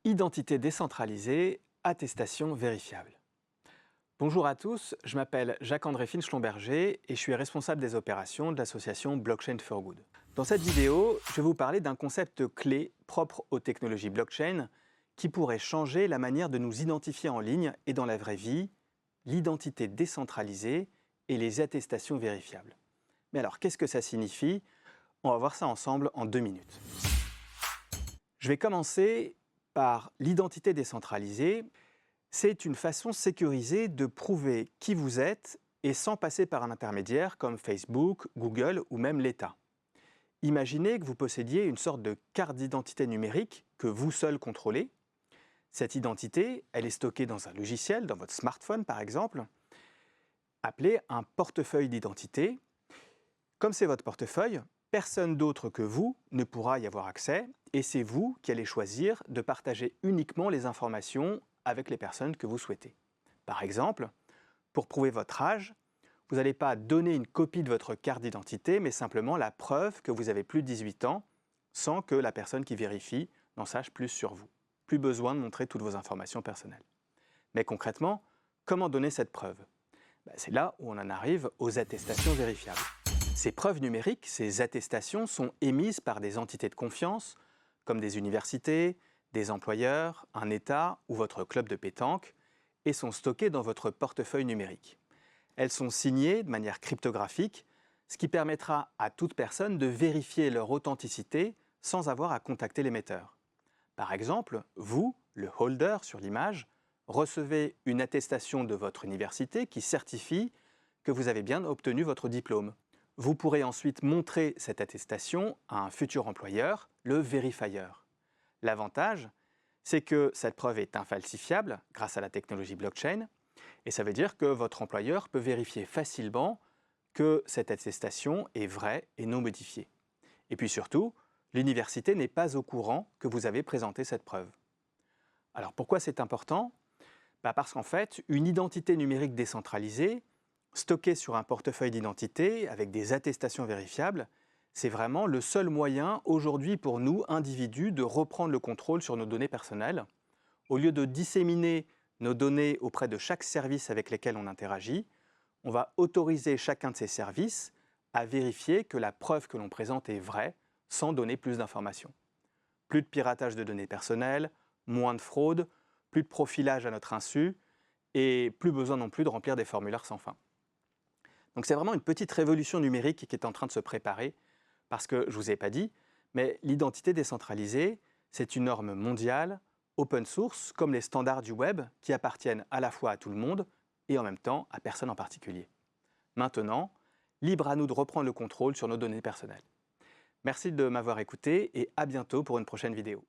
Identité décentralisée, attestation vérifiable. Bonjour à tous, je m'appelle Jacques-André Finch-Lomberger et je suis responsable des opérations de l'association Blockchain for Good. Dans cette vidéo, je vais vous parler d'un concept clé propre aux technologies blockchain qui pourrait changer la manière de nous identifier en ligne et dans la vraie vie, l'identité décentralisée et les attestations vérifiables. Mais alors, qu'est-ce que ça signifie? On va voir ça ensemble en 2 minutes. Je vais commencer par l'identité décentralisée. C'est une façon sécurisée de prouver qui vous êtes et sans passer par un intermédiaire comme Facebook, Google ou même l'État. Imaginez que vous possédiez une sorte de carte d'identité numérique que vous seul contrôlez. Cette identité, elle est stockée dans un logiciel, dans votre smartphone par exemple, appelé un portefeuille d'identité. Comme c'est votre portefeuille, personne d'autre que vous ne pourra y avoir accès et c'est vous qui allez choisir de partager uniquement les informations avec les personnes que vous souhaitez. Par exemple, pour prouver votre âge, vous n'allez pas donner une copie de votre carte d'identité, mais simplement la preuve que vous avez plus de 18 ans sans que la personne qui vérifie n'en sache plus sur vous. Plus besoin de montrer toutes vos informations personnelles. Mais concrètement, comment donner cette preuve? C'est là où on en arrive aux attestations vérifiables. Ces preuves numériques, ces attestations sont émises par des entités de confiance, comme des universités, des employeurs, un État ou votre club de pétanque, et sont stockées dans votre portefeuille numérique. Elles sont signées de manière cryptographique, ce qui permettra à toute personne de vérifier leur authenticité sans avoir à contacter l'émetteur. Par exemple, vous, le holder sur l'image, recevez une attestation de votre université qui certifie que vous avez bien obtenu votre diplôme. Vous pourrez ensuite montrer cette attestation à un futur employeur, le verifier. L'avantage, c'est que cette preuve est infalsifiable grâce à la technologie blockchain, et ça veut dire que votre employeur peut vérifier facilement que cette attestation est vraie et non modifiée. Et puis surtout, l'université n'est pas au courant que vous avez présenté cette preuve. Alors pourquoi c'est important? Parce qu'en fait, une identité numérique décentralisée, stockée sur un portefeuille d'identité avec des attestations vérifiables, c'est vraiment le seul moyen aujourd'hui pour nous, individus, de reprendre le contrôle sur nos données personnelles. Au lieu de disséminer nos données auprès de chaque service avec lequel on interagit, on va autoriser chacun de ces services à vérifier que la preuve que l'on présente est vraie sans donner plus d'informations. Plus de piratage de données personnelles, moins de fraude, plus de profilage à notre insu et plus besoin non plus de remplir des formulaires sans fin. Donc c'est vraiment une petite révolution numérique qui est en train de se préparer parce que, je ne vous ai pas dit, mais l'identité décentralisée, c'est une norme mondiale, open source, comme les standards du web qui appartiennent à la fois à tout le monde et en même temps à personne en particulier. Maintenant, libre à nous de reprendre le contrôle sur nos données personnelles. Merci de m'avoir écouté et à bientôt pour une prochaine vidéo.